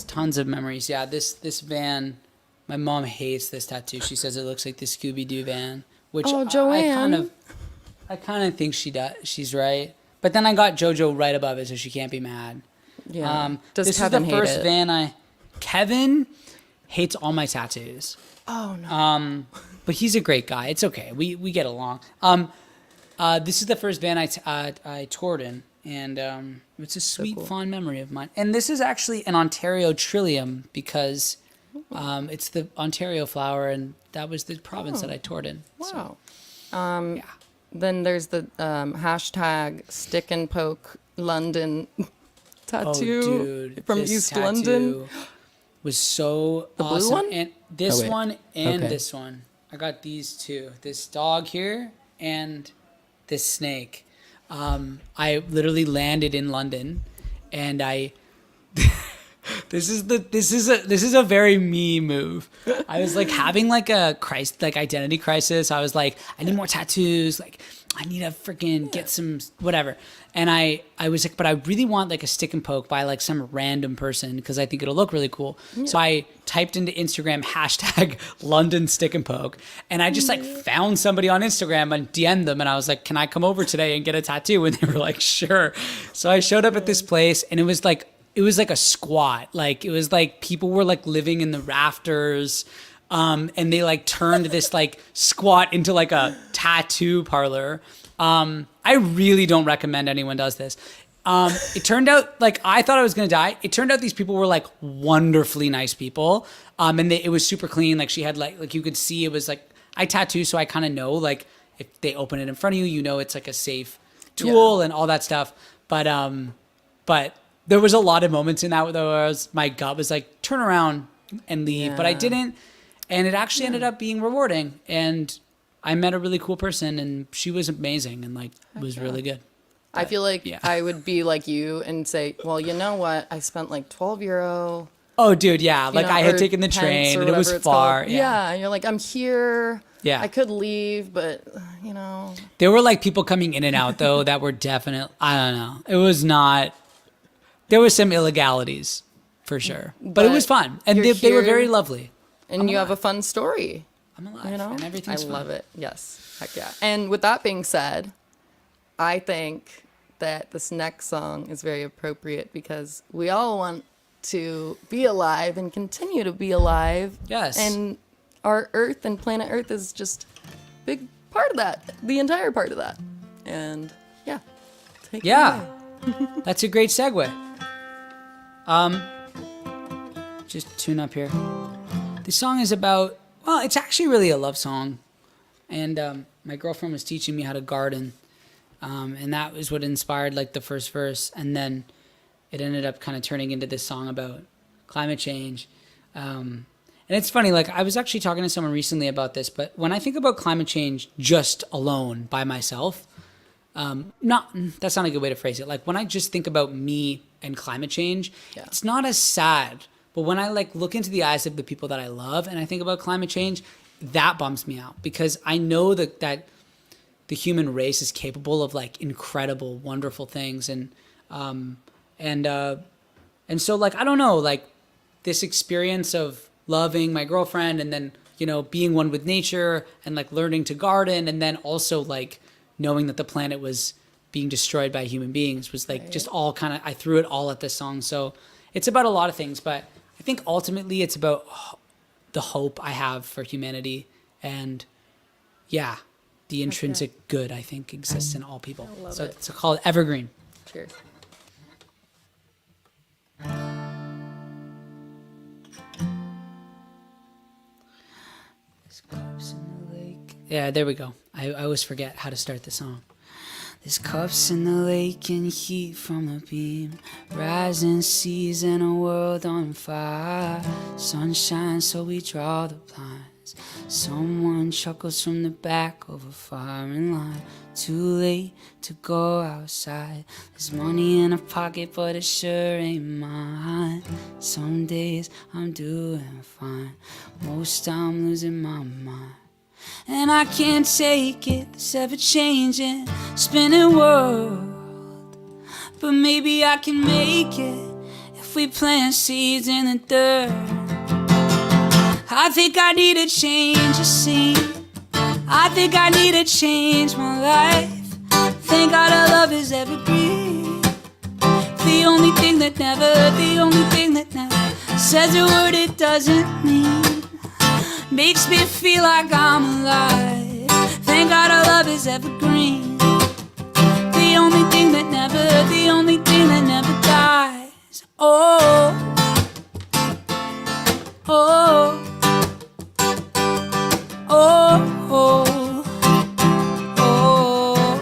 Tons of memories. Yeah, this van, my mom hates this tattoo. She says it looks like the Scooby-Doo van, which Oh, Joanne. I kind of think she does. She's right. But then I got JoJo right above it, so she can't be mad. Yeah. Does This Kevin is the hate first it? van Kevin hates all my tattoos. Oh no. But he's a great guy. It's okay. We get along. This is the first van I toured in, and it's a sweet, cool. fond memory of mine. And this is actually an Ontario trillium because it's the Ontario flower, and that was the province that I toured in. Wow. So, yeah. Then there's the hashtag stick and poke London tattoo dude, from this East tattoo London. was so The blue awesome. one? And this wait. one and Okay. this one. I got these two. This dog here and this snake. I literally landed in London, and this is a very me move. I was like having like a identity crisis. I was like, I need more tattoos. Like, I need to freaking get some whatever. And I was like, but I really want like a stick and poke by like some random person because I think it'll look really cool. Yeah. So I typed into Instagram hashtag London stick and poke, and I just like found somebody on Instagram and DM'd them, and I was like, can I come over today and get a tattoo? And they were like, sure. So I showed up at this place, and it was like a squat. Like, it was like people were like living in the rafters. And they like turned this like squat into like a tattoo parlor. I really don't recommend anyone does this. It turned out like I thought I was going to die. It turned out these people were like wonderfully nice people. And it was super clean. Like, she had like you could see it was like, I tattoo, so I kind of know like if they open it in front of you, it's like a safe tool and all that stuff. But there was a lot of moments in that where my gut was like, turn around. and leave, but I didn't. And it actually ended up being rewarding. And I met a really cool person, and she was amazing and like was really good. I feel like I would be like you and say, well, you know what? I spent like €12. Oh, dude, yeah. Like I had or taken the pence train or and it was whatever it's far. called. Yeah. And you're like, I'm here. Yeah. I could leave, but There were like people coming in and out though that were definite. I don't know. It was not. There was some illegalities for sure, but it was fun, and they were very lovely. And you have a fun story. I'm alive. And everything's I fun. love it. Yes. Heck yeah. And with that being said, I think that this next song is very appropriate because we all want to be alive and continue to be alive. Yes. And our Earth and planet Earth is just a big part of that, the entire part of that. And yeah, take it away. That's a great segue. Just tune up here. The song is about, well, it's actually really a love song. And my girlfriend was teaching me how to garden. And that was what inspired like the first verse. And then it ended up kind of turning into this song about climate change. And it's funny, like I was actually talking to someone recently about this, but when I think about climate change just alone by myself, that's not a good way to phrase it. Like when I just think about me and climate change, it's not as sad. But when I like look into the eyes of the people that I love and I think about climate change, that bums me out because I know that the human race is capable of like incredible, wonderful things. And so like, I don't know, like this experience of loving my girlfriend and then, being one with nature and like learning to garden. And then also like knowing that the planet was being destroyed by human beings was like just all kind of, I threw it all at this song. So it's about a lot of things, but I think ultimately it's about the hope I have for humanity and the intrinsic good I think exists in all people. So it's called Evergreen. Cheers. Yeah, there we go. I always forget how to start the song. There's cups in the lake and heat from the beam, rising seas and a world on fire. Sunshine, so we draw the blinds. Someone chuckles from the back of a firing line. Too late to go outside. There's money in a pocket, but it sure ain't mine. Some days I'm doing fine. Most I'm losing my mind. And I can't take it, this ever-changing, spinning world. But maybe I can make it if we plant seeds in the dirt. I think I need to change the scene. I think I need to change my life. Thank God our love is evergreen. The only thing that never says a word it doesn't mean. Makes me feel like I'm alive. Thank God our love is evergreen. The only thing that never dies. Oh, oh, oh, oh, oh.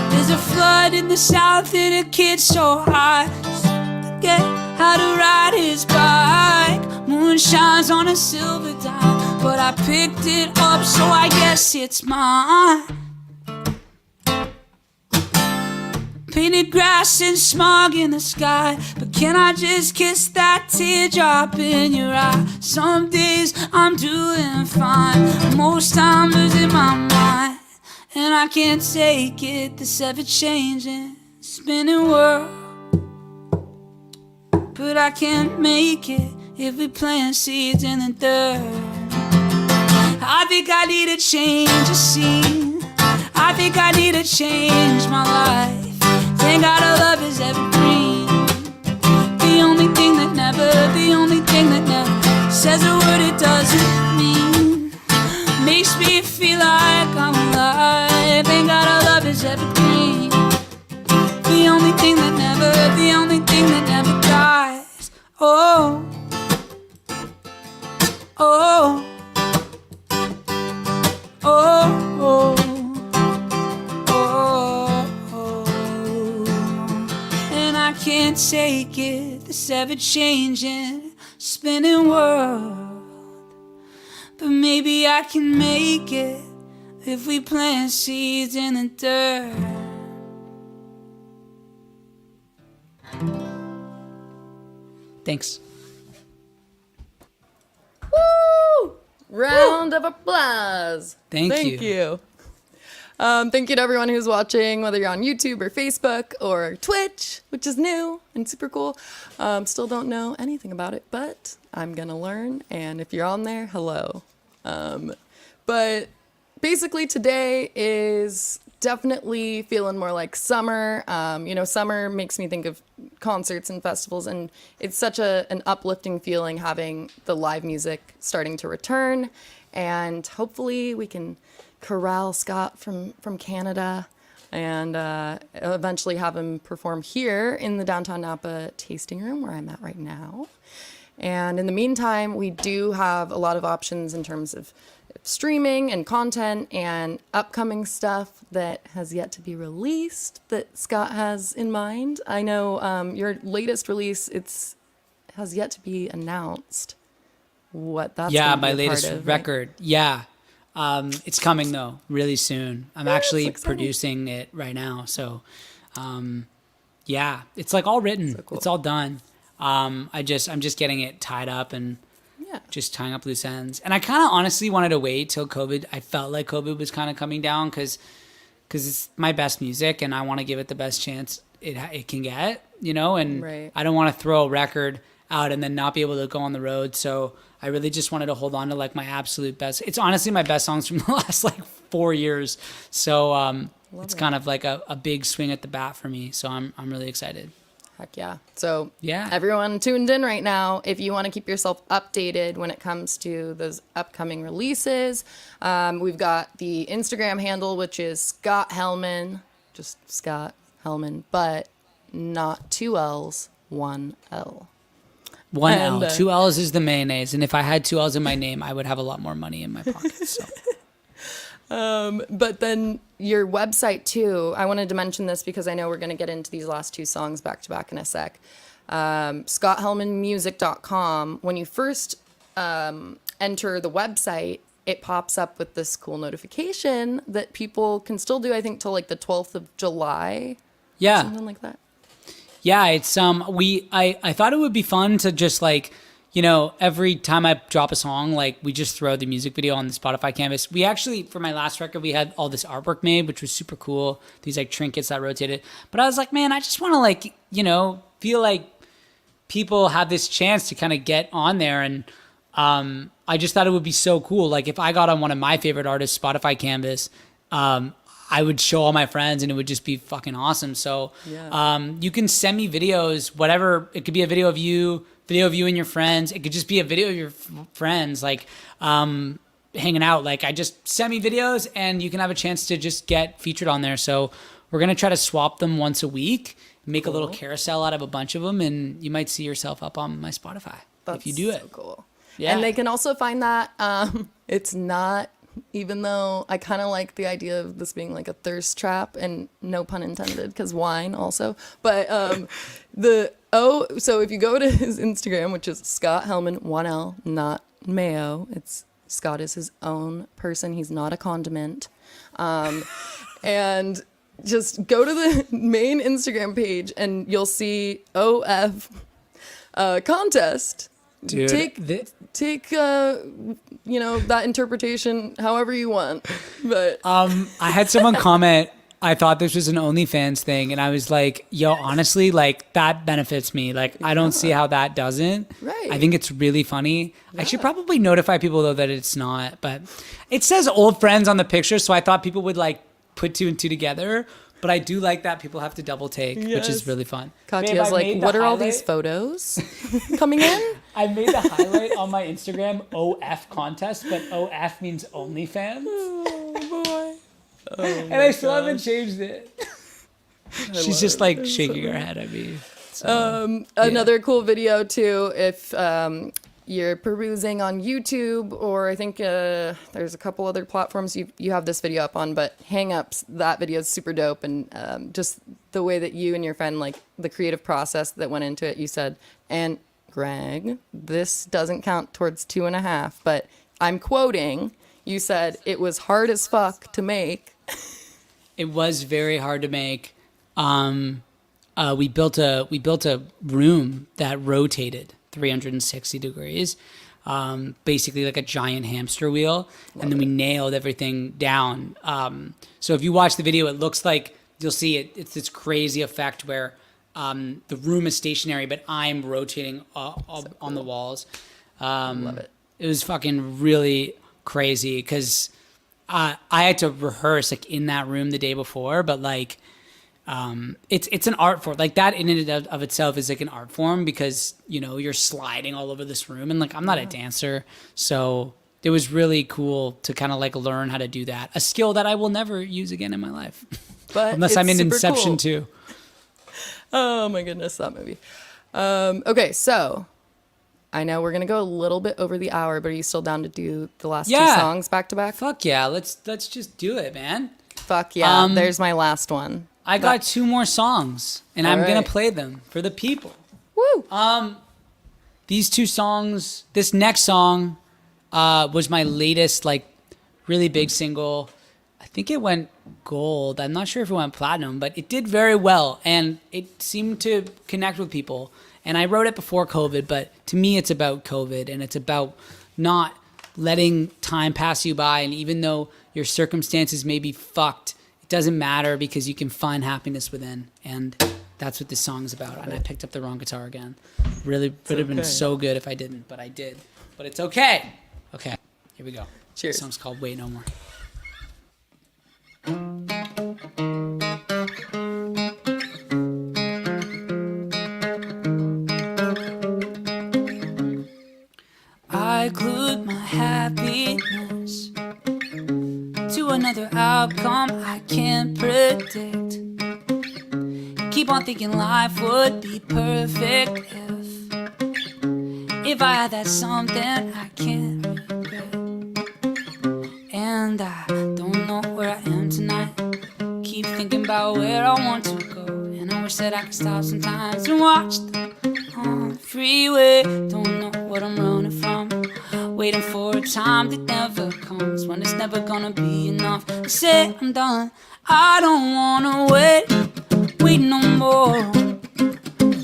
There's a flood in the south and a kid so high forget how to ride his bike. Moon shines on a silver dime, but I picked it up, so I guess it's mine. Painted grass and smog in the sky, but can I just kiss that teardrop in your eye? Some days I'm doing fine, most I'm losing my mind. And I can't take it, this ever-changing, spinning world. But I can't make it if we plant seeds in the dirt. I think I need to change the scene. I think I need to change my life. Thank God our love is evergreen. The only thing that never says a word it doesn't mean. Makes me feel like I'm alive. Thank God our love is evergreen. The only thing that never dies. Oh, oh, oh, oh, oh, oh. And I can't take it, this ever-changing, spinning world. But maybe I can make it if we plant seeds in the dirt. Thanks. Woo! Round of applause. Thank you. Thank you to everyone who's watching, whether you're on YouTube or Facebook or Twitch, which is new and super cool. Still don't know anything about it, but I'm going to learn. And if you're on there, hello. But basically today is definitely feeling more like summer. Summer makes me think of concerts and festivals, and it's such an uplifting feeling having the live music starting to return. And hopefully we can corral Scott from Canada and eventually have him perform here in the downtown Napa tasting room where I'm at right now. And in the meantime, we do have a lot of options in terms of streaming and content and upcoming stuff that has yet to be released that Scott has in mind. I know your latest release, has yet to be announced what that's Yeah, gonna be my a latest part of, record. right? Yeah. It's coming though, really soon. I'm actually exciting. producing it right now. So, yeah, it's like all written. So cool. It's all done. I'm just getting it tied up and just tying up loose ends. And I kind of honestly wanted to wait till COVID. I felt like COVID was kind of coming down because it's my best music and I want to give it the best chance it can get, and Right. I don't want to throw a record out and then not be able to go on the road. So I really just wanted to hold on to like my absolute best. It's honestly my best songs from the last like 4 years. So it's kind of like a big swing at the bat for me. So I'm really excited. Heck yeah. So Yeah. everyone tuned in right now, if you want to keep yourself updated when it comes to those upcoming releases, we've got the Instagram handle, which is Scott Helman, just Scott Helman, but not 2 L's, 1 L. One And, L. 2 L's is the mayonnaise. And if I had 2 L's in my name, I would have a lot more money in my pocket. So. But then your website too, I wanted to mention this because I know we're going to get into these last 2 songs back to back in a sec. ScottHelmanmusic.com. When you first enter the website, it pops up with this cool notification that people can still do, I think, till like the 12th of July. Yeah. Something like that. Yeah, it's I thought it would be fun to just like, every time I drop a song, like we just throw the music video on the Spotify canvas. We actually, for my last record, we had all this artwork made, which was super cool. These like trinkets that rotated. But I was like, man, I just want to like, feel like people have this chance to kind of get on there. And I just thought it would be so cool. Like if I got on one of my favorite artists' Spotify canvas, I would show all my friends and it would just be fucking awesome. So you can send me videos, whatever. It could be a video of you and your friends. It could just be a video of your friends, like hanging out. Like I just send me videos and you can have a chance to just get featured on there. So we're going to try to swap them once a week, make a little carousel out of a bunch of them. And you might see yourself up on my Spotify if you do it. So cool. Yeah. And they can also find that it's not, even though I kind of like the idea of this being like a thirst trap, and no pun intended, because wine also. But so if you go to his Instagram, which is Scott Helman, 1 L, not Mayo. It's Scott is his own person. He's not a condiment. And just go to the main Instagram page and you'll see OF contest. Dude, Take that interpretation however you want. But I had someone comment, I thought this was an OnlyFans thing, and I was like, yo, honestly, like that benefits me. Like I don't see how that doesn't. Right. I think it's really funny. I should probably notify people though that it's not, but it says old friends on the picture, so I thought people would like put 2 and 2 together. But I do like that people have to double take, which is really fun. Katya's like, what are all these photos coming in? I made the highlight on my Instagram OF contest, but OF means OnlyFans. Oh boy. And I still haven't changed it. She's just like shaking her head at me. So, Another cool video too, if you're perusing on YouTube, or I think there's a couple other platforms you have this video up on, but Hang Ups, that video is super dope. And just the way that you and your friend, like the creative process that went into it, you said, and Greg, this doesn't count towards 2.5, but I'm quoting, you said it was hard as fuck to make. It was very hard to make. We built a room that rotated 360 degrees, basically like a giant hamster wheel. And then we nailed everything down. So if you watch the video, it looks like you'll see it's this crazy effect where the room is stationary, but I'm rotating on the walls. Love it. It was fucking really crazy because I had to rehearse like in that room the day before, but like it's an art form. Like that in and of itself is like an art form because, you know, you're sliding all over this room and like I'm not a dancer. So it was really cool to kind of like learn how to do that. A skill that I will never use again in my life. But unless I'm in super Inception cool. too. Oh my goodness, that movie. Okay, so I know we're gonna go a little bit over the hour, but are you still down to do the last two songs back to back? Fuck yeah, let's just do it, man. Fuck yeah, there's my last one. I got 2 more songs, and I'm gonna play them for the people. Woo! These 2 songs, this next song was my latest, like, really big single. I think it went gold. I'm not sure if it went platinum, but it did very well, and it seemed to connect with people. And I wrote it before COVID, but to me, it's about COVID, and it's about not letting time pass you by. And even though your circumstances may be fucked, it doesn't matter because you can find happiness within. And that's what this song is about. And I picked up the wrong guitar again. Really would have been so good if I didn't, but I did. But it's okay. Okay, here we go. Cheers. The song's called Wait No More. I glued my happiness to another outcome I can't predict. Keep on thinking life would be perfect if I had that something I can't regret. And I don't know where I am tonight. Keep thinking about where I want to go, and I wish that I could stop sometimes and watch on the freeway. Don't know what I'm running from, waiting for a time that never comes, when it's never gonna be enough. I say I'm done, I don't wanna wait no more.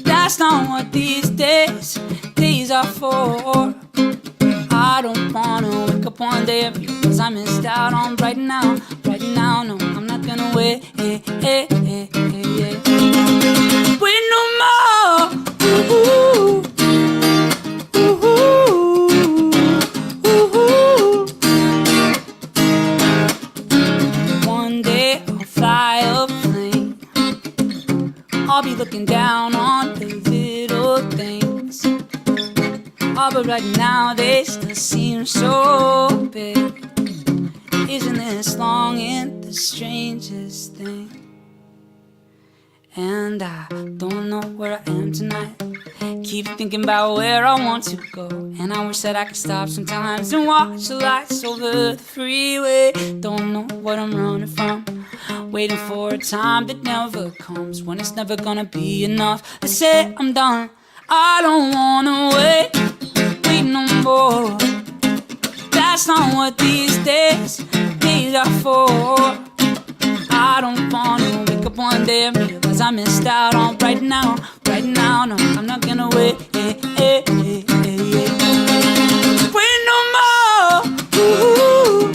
That's not what these days are for. I don't wanna wake up one day and realize I missed out on right now, no, I'm not gonna wait no more. Ooh, ooh, ooh. One day I'll fly a plane, I'll be looking down on the little things. Oh, but right now they still seem so big. Isn't this longing the strangest thing? And I don't know where I am tonight. Keep thinking about where I want to go, and I wish that I could stop sometimes and watch the lights over the freeway. Don't know what I'm running from, waiting for a time that never comes, when it's never gonna be enough. I say I'm done, I don't wanna wait no more. That's not what these days are for. I don't wanna wake up one day and realize I missed out on right now, no, I'm not gonna wait no more. Ooh,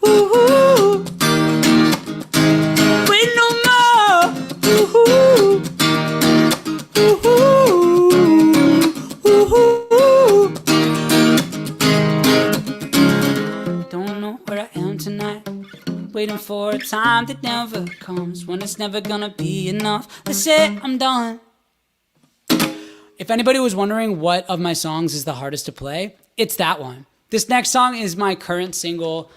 ooh, ooh. Wait no more. Ooh, ooh, ooh. Don't know where I am tonight, waiting for a time that never comes, when it's never gonna be enough. I say I'm done. If anybody was wondering what of my songs is the hardest to play, it's that one. This next song is my current single.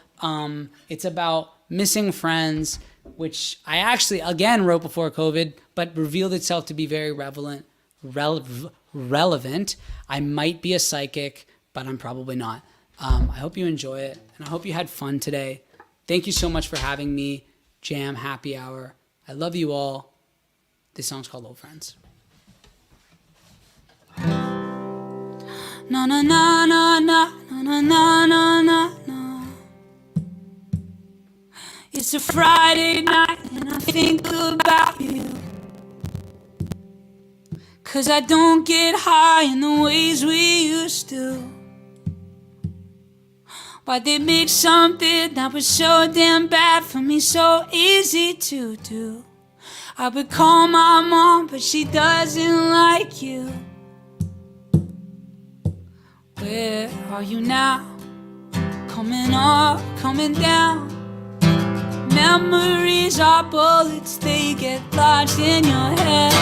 It's about missing friends, which I actually, again, wrote before COVID, but revealed itself to be very relevant relevant. I might be a psychic, but I'm probably not. I hope you enjoy it, and I hope you had fun today. Thank you so much for having me. Jam Happy Hour. I love you all. This song's called Old Friends. Na na na na na na na na na na. It's a Friday night and I think about you. 'Cause I don't get high in the ways we used to. Why'd they make something that was so damn bad for me so easy to do? I would call my mom, but she doesn't like you. Where are you now? Coming up, coming down. Memories are bullets, they get lodged in your head.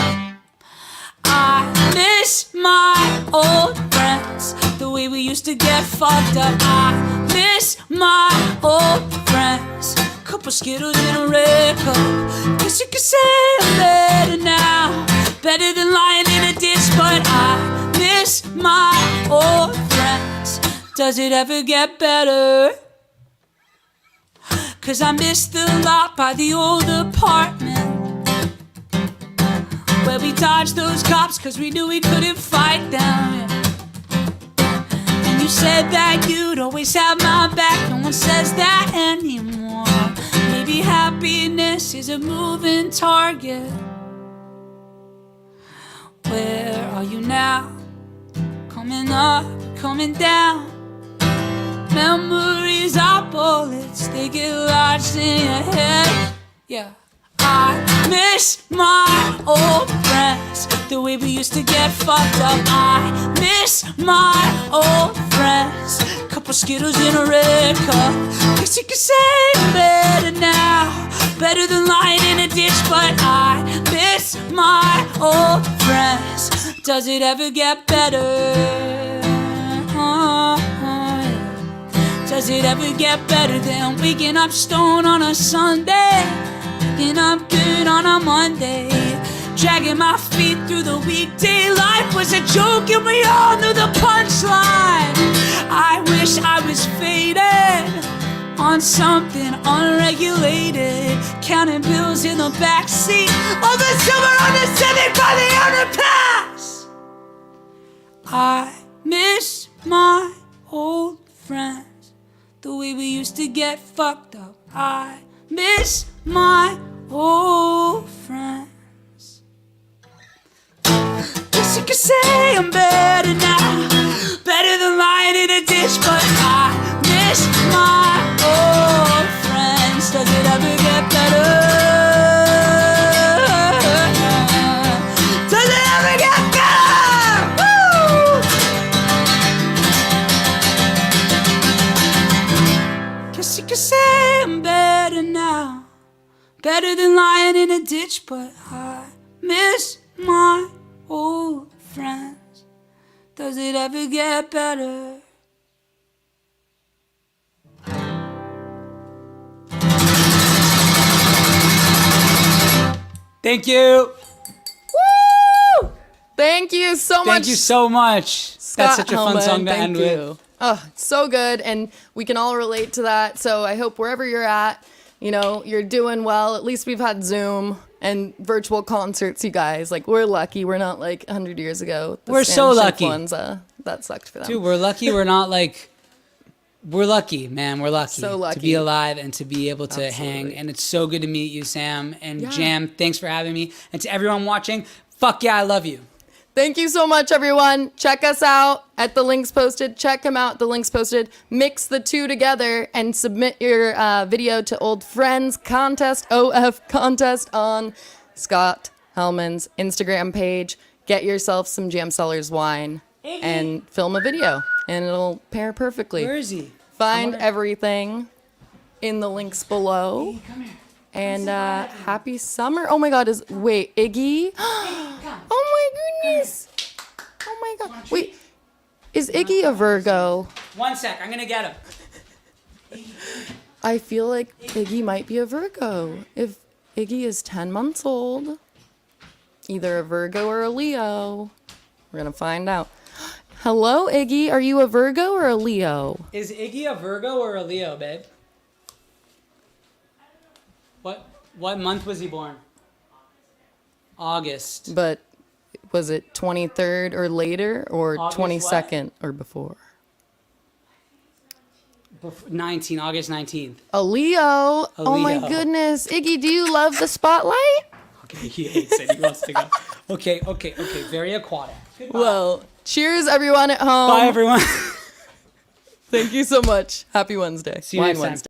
I miss my old friends, the way we used to get fucked up. I miss my old friends, couple Skittles in a red cup. Guess you could say I'm better now, better than lying in a ditch. But I miss my old friends. Does it ever get better? 'Cause I missed the lot by the old apartment, where we dodged those cops 'cause we knew we couldn't fight them. And you said that you'd always have my back. No one says that anymore. Maybe happiness is a moving target. Where are you now? Coming up, coming down. Memories are bullets, they get lodged in your head. Yeah. I miss my old friends, the way we used to get fucked up. I miss my old friends, couple Skittles in a red cup. Guess you could say I'm better now, better than lying in a ditch. But I miss my old friends. Does it ever get better? Does it ever get better than waking up stoned on a Sunday, waking up good on a Monday, dragging my feet through the weekday? Life was a joke and we all knew the punchline. I wish I was faded on something unregulated, counting bills in the backseat of the silver on the Civic by the underpass. I miss my old friends, the way we used to get fucked up. I miss my old friends. Guess you could say I'm better now, better than lying in a ditch. But I miss my old friends. Does it ever get better? Does it ever get better? Woo! Guess you could say I'm better now, better than lying in a ditch. But I miss my old friends. Does it ever get better? Thank you. Woo! Thank you so much. Thank you so much. Scott That's such a fun Helman, song to thank end you. with. Oh, it's so good, and we can all relate to that. So I hope wherever you're at, you know, you're doing well. At least we've had Zoom and virtual concerts, you guys. Like, we're lucky. We're not like 100 years ago. The We're so Spanish lucky. Influenza. That sucked for them. Dude, we're lucky. We're not like, we're lucky, man. We're lucky, So lucky. to be alive and to be able to hang. Absolutely. And it's so good to meet you, Sam and Yeah. Jam. Thanks for having me. And to everyone watching, fuck yeah, I love you. Thank you so much, everyone. Check us out at the links posted. Check them out, the links posted. Mix the two together and submit your video to Old Friends Contest, OF Contest, on Scott Helman's Instagram page. Get yourself some Jam Cellars wine and film a video, and it'll pair perfectly. Where is he? Find everything in the links below. And happy summer. Oh my God, wait, Iggy? Oh my goodness. Oh my God. Wait, is Iggy a Virgo? 1 sec, I'm gonna get him. I feel like Iggy might be a Virgo. If Iggy is 10 months old, Either a Virgo or a Leo. We're going to find out. Hello, Iggy. Are you a Virgo or a Leo? Is Iggy a Virgo or a Leo, babe? What month was he born? August. But was it 23rd or later or August 22nd or before? 19, August 19th. A Leo. Oh my Leo. goodness. Iggy, do you love the spotlight? Okay, he hates it. He wants to go. Okay. Very aquatic. Goodbye. Well, cheers, everyone at home. Bye, everyone. Thank you so much. Happy Wednesday. See you Wine next time. Wednesday.